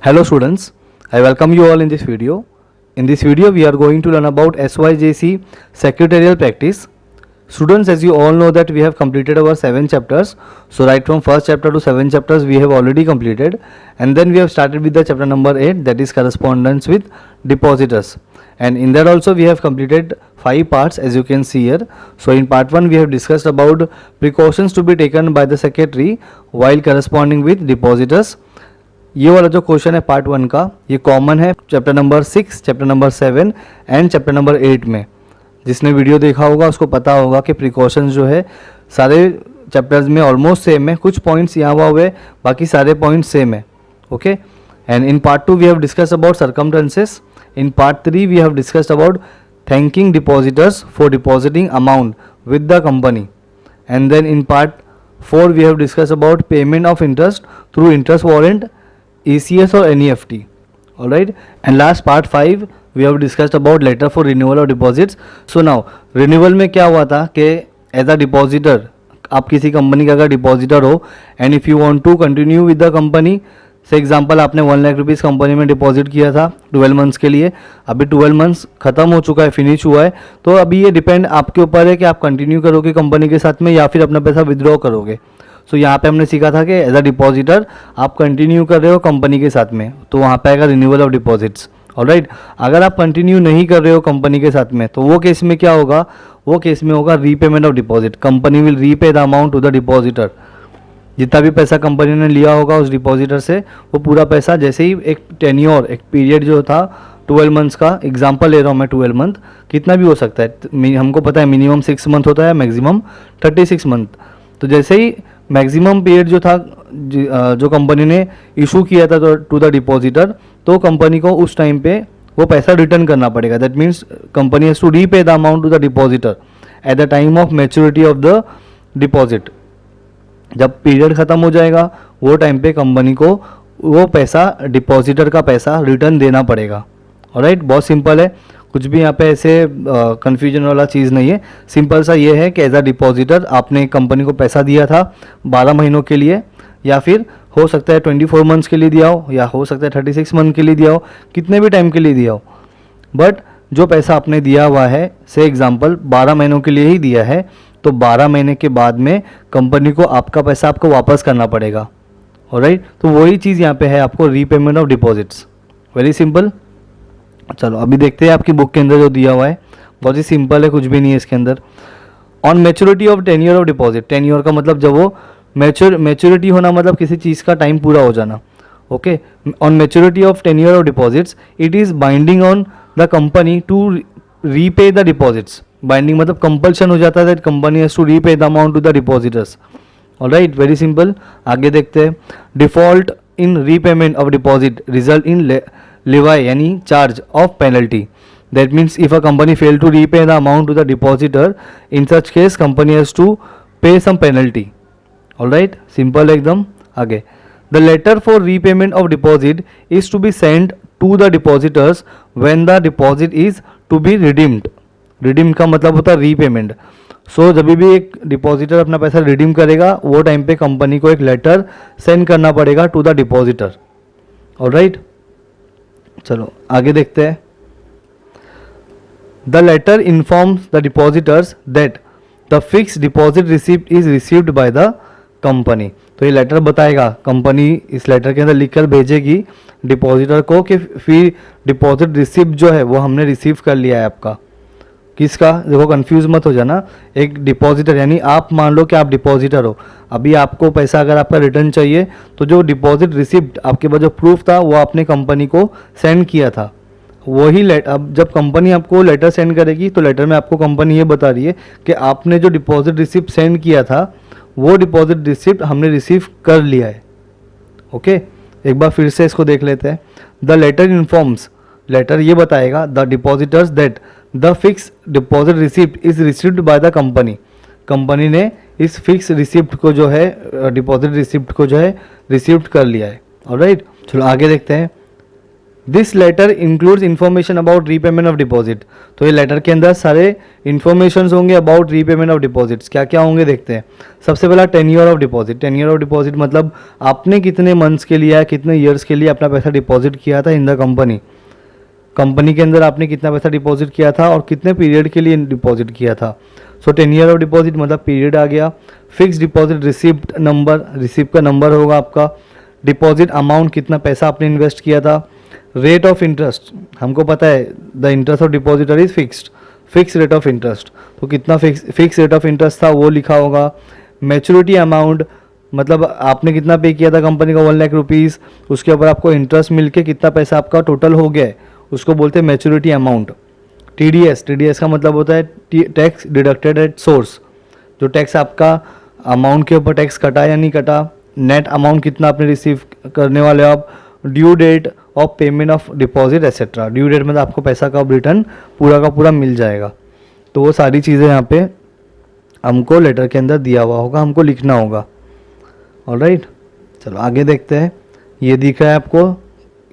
Hello students, I welcome you all in this video. In this video we are going to learn about SYJC secretarial practice. Students, as you all know that we have completed our 7 chapters. So right from first chapter to 7 chapters we have already completed, and then we have started with the chapter number 8, that is correspondence with depositors. And in that also we have completed 5 parts, as you can see here. So in part 1 we have discussed about precautions to be taken by the secretary while corresponding with depositors. ये वाला जो question है part 1 का, ये common है chapter number 6, chapter number 7 and chapter number 8 में. जिसने video देखा होगा उसको पता होगा कि प्रिकॉशंस जो है सारे चैप्टर्स में ऑलमोस्ट सेम है. कुछ पॉइंट्स यहाँ वहाँ हुए, बाकी सारे पॉइंट्स सेम है. Okay. And in part 2 we have discuss about circumstances. In part 3 we have discussed about thanking depositors for depositing amount with the company. And then in part 4 we have discuss about payment of interest through interest warrant, ECS or NEFT. Alright, and last part 5 we have discussed about letter for renewal of deposits. So now renewal में क्या हुआ था कि as a depositor, आप किसी company का अगर depositor हो and if you want to continue with the company, say example आपने 1 लाख रुपीज़ कंपनी में डिपॉजिट किया था 12 मंथ्स के लिए, अभी 12 मंथ्स ख़त्म हो चुका है, फिनिश हुआ है, तो अभी ये डिपेंड आपके ऊपर है कि आप कंटिन्यू करोगे कंपनी के साथ में या फिर अपना पैसा विड्रॉ करोगे. सो यहाँ पे हमने सीखा था कि एज अ डिपॉजिटर आप कंटिन्यू कर रहे हो कंपनी के साथ में, तो वहाँ पे आएगा रिन्यूअल ऑफ डिपॉजिट्स. ऑलराइट. अगर आप कंटिन्यू नहीं कर रहे हो कंपनी के साथ में, तो वो केस में क्या होगा, वो केस में होगा repayment of deposit. Company will repay the amount to the depositor. जितना भी पैसा कंपनी ने लिया होगा उस डिपॉजिटर से, वो पूरा पैसा जैसे ही एक टेन्योर, एक पीरियड जो था 12 मंथ्स का, एग्जाम्पल ले रहा हूँ मैं 12 मंथ, कितना भी हो सकता है, हमको पता है मिनिमम 6 मंथ होता है, मैक्सिमम 36 मंथ. तो जैसे ही मैक्सिमम पीरियड जो था जो कंपनी ने इशू किया था टू द डिपॉजिटर, तो कंपनी को उस टाइम पे वो पैसा रिटर्न करना पड़ेगा. That means company has to repay the amount to the depositor at the time of maturity of the deposit. जब पीरियड ख़त्म हो जाएगा वो टाइम पे कंपनी को वो पैसा, डिपॉजिटर का पैसा रिटर्न देना पड़ेगा. ऑलराइट, बहुत सिंपल है, कुछ भी यहाँ पे ऐसे कन्फ्यूजन वाला चीज़ नहीं है. सिंपल सा ये है कि एज अ डिपॉजिटर आपने कंपनी को पैसा दिया था 12 महीनों के लिए, या फिर हो सकता है 24 मंथ्स के लिए दिया हो, या हो सकता है 36 मंथ के लिए दिया हो, कितने भी टाइम के लिए दिया हो, बट जो पैसा आपने दिया हुआ है, से एग्जांपल 12 महीनों के लिए ही दिया है, तो 12 महीने के बाद में कंपनी को आपका पैसा आपको वापस करना पड़ेगा. ऑलराइट, तो वही चीज़ यहाँ पे है आपको repayment of deposits. Very simple. चलो अभी देखते हैं आपकी बुक के अंदर जो दिया हुआ है, बहुत ही सिंपल है, कुछ भी नहीं है इसके अंदर. On maturity of tenure of deposit. Tenure का मतलब जब वो मैच्योरिटी होना, मतलब किसी चीज़ का टाइम पूरा हो जाना. Okay. On maturity of tenure of deposits it is binding on the company to repay the deposits. Binding मतलब कंपल्शन हो जाता है that company has to repay the amount to the depositors. Alright, very simple. आगे देखते हैं. Default in repayment of deposit result in levy यानी charge of penalty. That means if a company fail to repay the amount to the depositor, in such case company has to pay some penalty. All right, simple एकदम. आगे, the letter for repayment of deposit is to be sent to the depositors when the deposit is to be redeemed. redeemed का मतलब होता है repayment. सो जब भी एक depositor अपना पैसा रिडीम करेगा, वो टाइम पे कंपनी को एक लेटर सेंड करना पड़ेगा to the depositor. All right, चलो आगे देखते हैं. The letter informs the depositors that the fix deposit receipt is received by the company. तो ये लेटर बताएगा, कंपनी इस लेटर के अंदर लिखकर भेजेगी डिपॉजिटर को कि फिर डिपॉजिट रिसिप्ट जो है वो हमने रिसीव कर लिया है आपका. किसका, देखो कंफ्यूज मत हो जाना. एक डिपॉजिटर यानी आप मान लो कि आप डिपॉजिटर हो, अभी आपको पैसा अगर आपका रिटर्न चाहिए, तो जो डिपॉजिट रिसिप्ट आपके पास जो प्रूफ था वो आपने कंपनी को सेंड किया था, वही अब जब कंपनी आपको लेटर सेंड करेगी, तो लेटर में आपको कंपनी ये बता रही है कि आपने जो डिपॉजिट रिसिप्ट सेंड किया था वो डिपॉजिट रिसिप्ट हमने रिसीव कर लिया है. ओके, एक बार फिर से इसको देख लेते हैं. द लेटर इन्फॉर्म्स, लेटर ये बताएगा the depositors that the fix deposit receipt is received by the company. Company ने इस फिक्स रिसिप्ट को जो है, डिपॉजिट रिसिप्ट को जो है रिसीव्ड कर लिया है. ऑलराइट, चलो आगे देखते हैं. This letter includes information about repayment of deposit. तो ये लेटर के अंदर सारे इन्फॉर्मेशन होंगे अबाउट रीपेमेंट ऑफ डिपॉजिट्स। क्या क्या होंगे देखते हैं। सबसे पहला tenure of deposit. Tenure of deposit मतलब आपने कितने मंथ्स के लिए या कितने ईयर्स के लिए अपना पैसा डिपॉजिट किया था इन द कंपनी। कंपनी के अंदर आपने कितना पैसा डिपॉजिट किया था और कितने पीरियड के लिए डिपॉजिट किया था। सो 10 ईयर ऑफ डिपॉजिट मतलब पीरियड आ गया। Fix deposit receipt number, receipt का नंबर होगा आपका। डिपॉजिट अमाउंट कितना पैसा आपने इन्वेस्ट किया था। रेट ऑफ इंटरेस्ट, हमको पता है the interest of depositor is fixed, fix rate of interest, तो कितना फिक्स रेट ऑफ इंटरेस्ट था वो लिखा होगा। मैच्योरिटी अमाउंट मतलब आपने कितना पे किया था कंपनी का 1 लाख रुपीज़, उसके ऊपर आपको इंटरेस्ट मिल के कितना पैसा आपका टोटल हो गया है उसको बोलते हैं मैच्योरिटी अमाउंट। टीडीएस का मतलब होता है टैक्स डिडक्टेड एट सोर्स, जो टैक्स आपका अमाउंट के ऊपर टैक्स कटा या नहीं कटा। नेट अमाउंट कितना आपने रिसीव करने वाले हो आप। Due date of payment of deposit etcetera. Due date मतलब आपको पैसा कब रिटर्न पूरा का पूरा मिल जाएगा। तो वो सारी चीज़ें यहाँ पे हमको लेटर के अंदर दिया हुआ होगा, हमको लिखना होगा। ऑलराइट, चलो आगे देखते हैं। ये दिख रहा है आपको,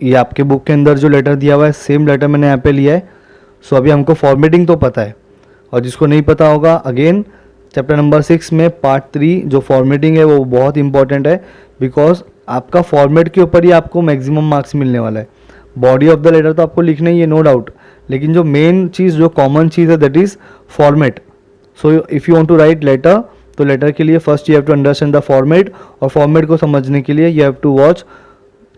ये आपके बुक के अंदर जो लेटर दिया हुआ है सेम लेटर मैंने यहाँ पे लिया है। सो अभी हमको फॉर्मेटिंग तो पता है, और जिसको नहीं पता होगा अगेन चैप्टर नंबर 6 में पार्ट 3 जो फॉर्मेटिंग है वो बहुत इंपॉर्टेंट है, बिकॉज आपका फॉर्मेट के ऊपर ही आपको मैक्सिमम मार्क्स मिलने वाला है। बॉडी ऑफ द लेटर तो आपको लिखना ही है नो डाउट, लेकिन जो मेन चीज़ जो कॉमन चीज़ है that is format. So if you want to write letter, तो लेटर के लिए first you have to understand the format, और फॉर्मेट को समझने के लिए you have to watch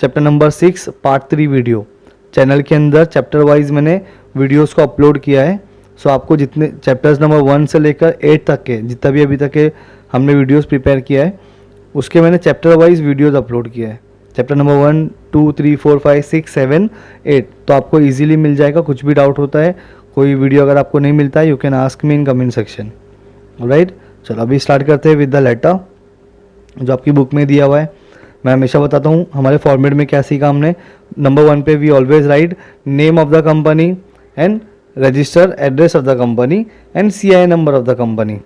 chapter number 6 part 3 video. Channel के अंदर चैप्टर वाइज मैंने वीडियोस को अपलोड किया है। सो आपको जितने चैप्टर्स नंबर 1 से लेकर 8 तक के जितना भी अभी तक के हमने वीडियोस प्रिपेयर किया है उसके मैंने चैप्टर वाइज वीडियोस अपलोड किया है। चैप्टर नंबर 1, 2, 3, 4, 5, 6, 7, 8 तो आपको इजीली मिल जाएगा। कुछ भी डाउट होता है, कोई वीडियो अगर आपको नहीं मिलता है, you can ask me in comment section. Right, चलो अभी स्टार्ट करते हैं विद द लेटर जो आपकी बुक में दिया हुआ है। मैं हमेशा बताता हूँ हमारे फॉर्मेट में क्या सीखा हमने। नंबर 1 पे we always write name of the company and register address of the company and CI number of the company.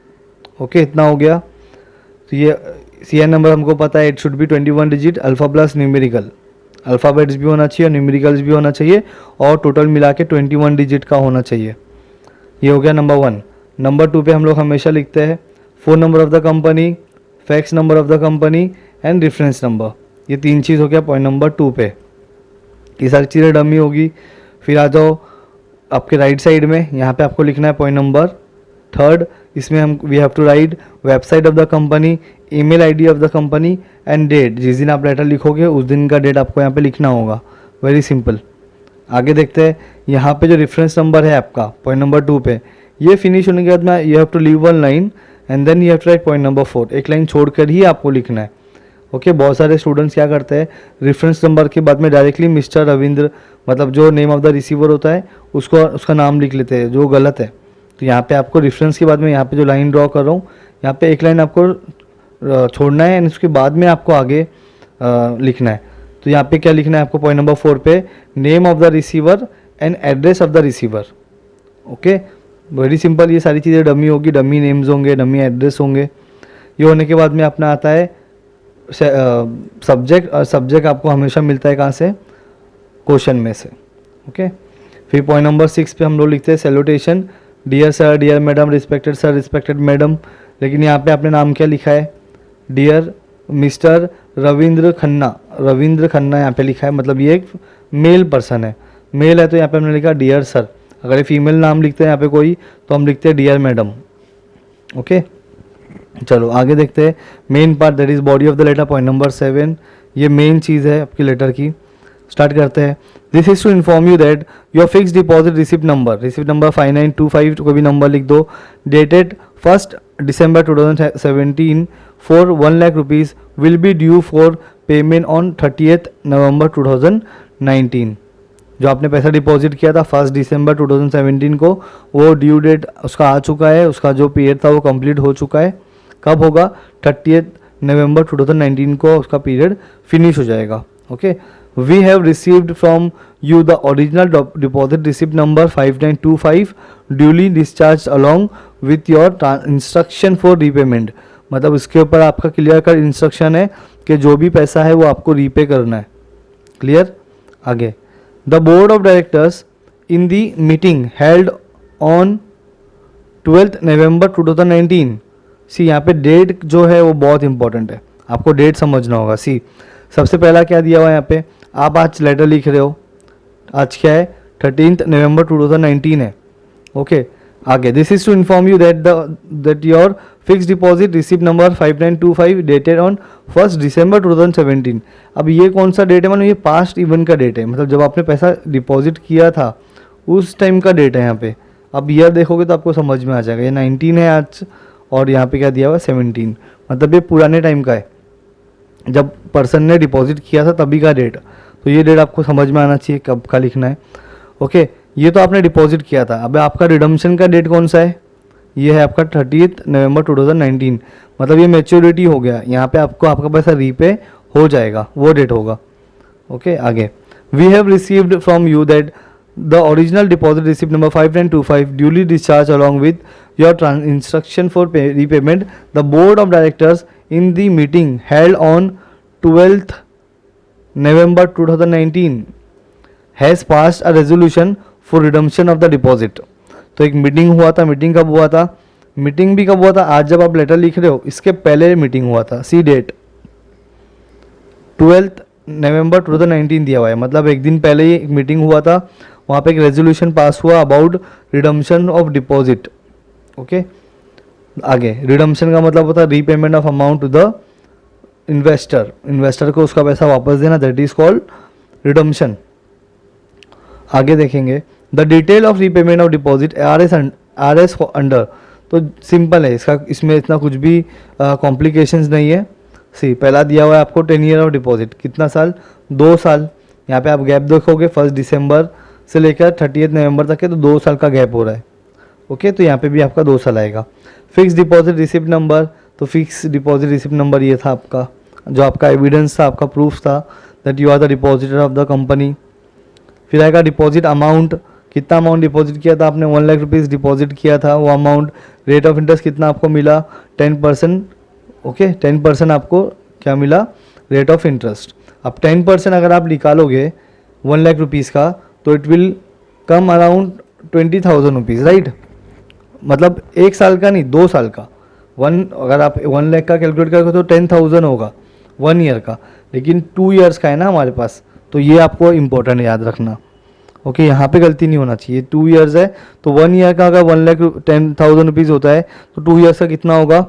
Okay, इतना हो गया। तो ये CI नंबर हमको पता है, it should be 21 digit alpha plus numerical. Alphabets भी होना चाहिए और न्यूमेरिकल्स भी होना चाहिए, और टोटल मिला के 21 डिजिट का होना चाहिए। ये हो गया नंबर 1। नंबर 2 पे हम लोग हमेशा लिखते हैं phone number of the company, fax number of the company and reference number. ये 3 चीज़ हो गया पॉइंट नंबर 2 पे। ये सारी चीज़ें डमी होगी। फिर आ जाओ आपके राइट साइड में, यहाँ पे आपको लिखना है पॉइंट नंबर 3। इसमें हम we have to write website of the company, email ID of the company and date. जिस दिन आप लेटर लिखोगे उस दिन का डेट आपको यहाँ पे लिखना होगा। Very simple. आगे देखते हैं। यहाँ पे जो रेफरेंस नंबर है आपका पॉइंट नंबर 2 पे, ये फिनिश होने के बाद में you have to leave 1 line and then you have to write point number 4। एक लाइन छोड़कर ही आपको लिखना है। ओके, बहुत सारे स्टूडेंट्स क्या करते हैं रेफरेंस नंबर के बाद में डायरेक्टली मिस्टर रविंद्र मतलब जो नेम ऑफ द रिसीवर होता है उसका नाम लिख लेते हैं, जो गलत है। तो यहाँ पे आपको रेफरेंस के बाद में यहाँ पे जो लाइन ड्रॉ कर रहा हूँ, यहाँ पे एक लाइन आपको छोड़ना है एंड उसके बाद में आपको आगे लिखना है। तो यहाँ पे क्या लिखना है आपको पॉइंट नंबर 4 पे, name of the receiver and address of the receiver. Okay, very simple. ये सारी चीज़ें डमी होगी, डमी नेम्स होंगे, डमी एड्रेस होंगे। ये होने के बाद में अपना आता है सब्जेक्ट, और सब्जेक्ट आपको हमेशा मिलता है कहाँ से, क्वेश्चन में से। ओके, फिर पॉइंट नंबर 6 पे हम लोग लिखते हैं salutation, dear sir, dear madam, respected sir, respected madam. लेकिन यहाँ पे आपने नाम क्या लिखा है, डियर मिस्टर रविंद्र खन्ना। रविंद्र खन्ना यहाँ पे लिखा है, मतलब ये एक मेल पर्सन है। मेल है तो यहाँ पे हमने लिखा डियर सर। अगर ये फीमेल नाम लिखते हैं यहाँ पे कोई, तो हम लिखते हैं डियर मैडम। ओके, चलो आगे देखते हैं। Main part that is body of the letter point number 7। ये मेन चीज़ है आपकी लेटर की। स्टार्ट करते हैं। This is to inform you that your fix deposit receipt number 5925 कोई भी नंबर लिख दो, dated 1 December 2017 for 1 lakh rupees will be due for payment on 30th November 2019। जो आपने पैसा डिपॉजिट किया था 1 December 2017 को, वो ड्यू डेट उसका आ चुका है, उसका जो पीरियड था वो कंप्लीट हो चुका है। कब होगा, 30th November 2019 को उसका पीरियड फिनिश हो जाएगा। Okay, we have received from you the original deposit receipt number 5925 duly discharge along with your instruction for repayment. मतलब इसके ऊपर आपका क्लियर कर इंस्ट्रक्शन है कि जो भी पैसा है वो आपको रीपे करना है। क्लियर। आगे the board of directors in the meeting held on 12 नवंबर 2019। सी यहाँ पे डेट जो है वो बहुत इंपॉर्टेंट है, आपको डेट समझना होगा। सी सबसे पहला क्या दिया हुआ है यहाँ पे, आप आज लेटर लिख रहे हो, आज क्या है 13 नवंबर 2019 है। ओके आगे, this is to inform you that your fix deposit receipt number 5925 dated on 1 December 2017। अब ये कौन सा डेट है, मतलब ये पास्ट इवेंट का डेट है, मतलब जब आपने पैसा डिपॉजिट किया था उस टाइम का डेट है यहाँ पे। अब ईयर देखोगे तो आपको समझ में आ जाएगा, ये 19 है आज और यहाँ पे क्या दिया हुआ है 17, मतलब ये पुराने टाइम का है, जब पर्सन ने डिपॉजिट किया था तभी का डेट। तो ये डेट आपको समझ में आना चाहिए कब का लिखना है। ओके ये तो आपने डिपॉजिट किया था, अब आपका रिडम्पशन का डेट कौन सा है, ये है आपका 30 नवंबर 2019, मतलब ये मैच्योरिटी हो गया, यहाँ पे आपको आपका पैसा रीपे हो जाएगा, वो डेट होगा। ओके आगे, we have received from you that the original deposit receipt number 5925 duly discharged along with your instruction for repayment. The board of directors in the meeting held on 12th November 2019 has passed a resolution for redemption of the deposit. तो एक meeting हुआ था, meeting कब हुआ था, meeting भी कब हुआ था, आज जब आप लेटर लिख रहे हो इसके पहले मीटिंग हुआ था। सी डेट 12 नवंबर 2019 दिया हुआ है, मतलब एक दिन पहले ही एक मीटिंग हुआ था, वहाँ पे एक रेजोल्यूशन पास हुआ about redemption of deposit. Okay आगे, रिडम्पशन का मतलब होता है repayment of amount to the investor, investor को उसका पैसा वापस देना, दैट इज कॉल्ड रिडम्पशन। आगे देखेंगे, the detail of repayment of deposit R S under, तो सिंपल है इसका, इसमें इतना कुछ भी कॉम्प्लिकेशंस नहीं है। सी पहला दिया हुआ है आपको 10 ईयर ऑफ डिपॉजिट, कितना साल, 2 साल। यहाँ पे आप गैप देखोगे 1 दिसंबर से लेकर 30 नवंबर तक है, तो 2 साल का गैप हो रहा है। ओके तो यहाँ पे भी आपका 2 साल आएगा। फिक्स डिपॉजिट रिसिप्ट नंबर, तो फिक्स डिपॉजिट रिसिप्ट नंबर ये था आपका, जो आपका एविडेंस था, आपका प्रूफ था that you are the depositor of the company. फिर आएगा डिपॉजिट अमाउंट, कितना अमाउंट डिपॉजिट किया था आपने, 1 लाख रुपीज़ डिपॉजिट किया था, वो अमाउंट, रेट ऑफ इंटरेस्ट कितना आपको मिला, 10%। ओके 10% आपको क्या मिला, रेट ऑफ इंटरेस्ट। अब 10% अगर आप निकालोगे 1 लाख रुपीज़ का, तो it will come around 20,000 rupees, right. मतलब 1 साल का नहीं, 2 साल का। अगर आप 1 लाख का कैलकुलेट करोगे तो 10,000 होगा 1 ईयर का, लेकिन 2 ईयर्स का है ना हमारे पास, तो ये आपको इम्पोर्टेंट याद रखना। ओके यहाँ पे गलती नहीं होना चाहिए, 2 ईयर्स है तो 1 ईयर का अगर 1 लाख 10,000 रुपीज़ होता है तो 2 ईयर्स का कितना होगा,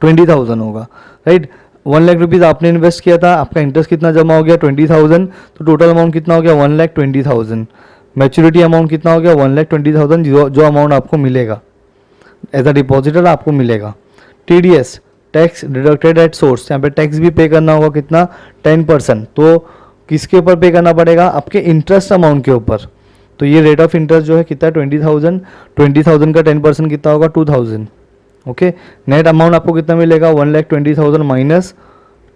20,000 होगा, राइट। 1 लाख रुपीज़ आपने इन्वेस्ट किया था, आपका इंटरेस्ट कितना जमा हो गया 20,000, तो टोटल अमाउंट कितना हो गया 1,20,000। मैच्योरिटी अमाउंट कितना हो गया 1,20,000, जो अमाउंट आपको मिलेगा एज अ डिपॉजिटर आपको मिलेगा। TDS tax deducted at source, यहाँ पे टैक्स भी पे करना होगा, कितना 10%। तो किसके ऊपर पे करना पड़ेगा, आपके इंटरेस्ट अमाउंट के ऊपर। तो ये रेट ऑफ इंटरेस्ट जो है कितना 20,000 का 10% कितना होगा 2,000। ओके नेट अमाउंट आपको कितना मिलेगा 1,20,000 minus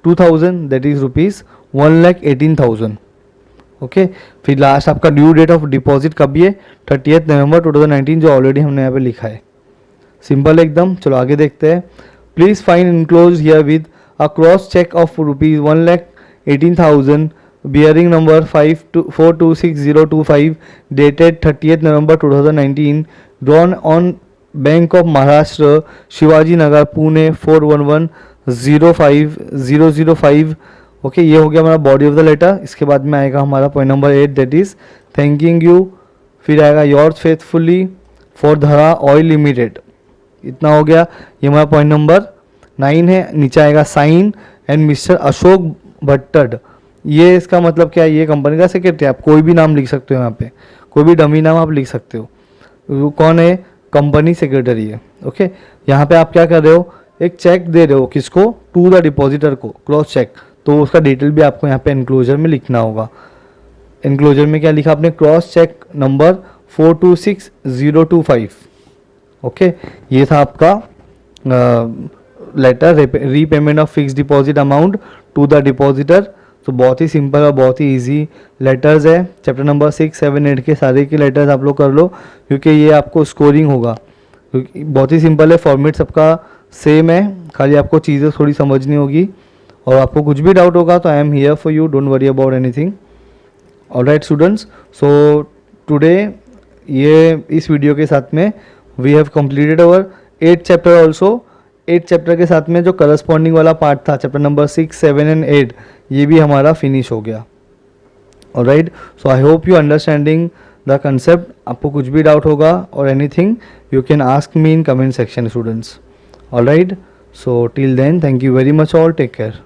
2,000, that is rupees 1,18,000। Okay फिर लास्ट आपका ड्यू डेट ऑफ डिपॉजिट कब, ये 30 नवंबर 2019, जो ऑलरेडी हमने यहाँ पे लिखा है, सिंपल एकदम। चलो आगे देखते हैं। Please find enclose here with a cross cheque of rupees 1,18,000 bearing number 426,025 dated 30th November 2019 drawn on Bank of Maharashtra Shivaji Nagar Pune 41105005। Okay ये हो गया हमारा बॉडी ऑफ द लेटर। इसके बाद में आएगा हमारा point number 8 that is thanking you. फिर आएगा योर्स फेथफुली फॉर धरा ऑयल लिमिटेड, इतना हो गया। ये हमारा पॉइंट नंबर 9 है। नीचे आएगा sign and mister Ashok Bhattad, ये इसका मतलब क्या है, ये कंपनी का सेक्रेटरी। आप कोई भी नाम लिख सकते हो, यहाँ पे कोई भी डमी नाम आप लिख सकते हो। वो कौन है, कंपनी सेक्रेटरी है। ओके यहाँ पे आप क्या कर रहे हो, एक चेक दे रहे हो किसको, टू द डिपॉजिटर को, क्रॉस चेक। तो उसका डिटेल भी आपको यहाँ पे एनक्लोजर में लिखना होगा। एनक्लोजर में क्या लिखा आपने, क्रॉस चेक नंबर 426,025। ओके ये था आपका letter repayment of fix deposit amount to the depositor. तो बहुत ही सिंपल और बहुत ही इजी लेटर्स है। चैप्टर नंबर 6, 7, 8 के सारे के लेटर्स आप लोग कर लो, क्योंकि ये आपको स्कोरिंग होगा। क्योंकि बहुत ही सिंपल है, फॉर्मेट सबका सेम है, खाली आपको चीज़ें थोड़ी समझनी होगी। और आपको कुछ भी डाउट होगा तो I am here for you, don't worry about anything. Alright students, so today ये इस वीडियो के साथ में we have completed our 8 chapter also. 8 chapter के साथ में जो करस्पॉन्डिंग वाला पार्ट था चैप्टर नंबर 6, 7 एंड 8 ये भी हमारा फिनिश हो गया. Alright, so I hope you understanding the concept. आपको कुछ भी डाउट होगा और anything you can ask me in comment section students. Alright, so till then thank you very much all, take care.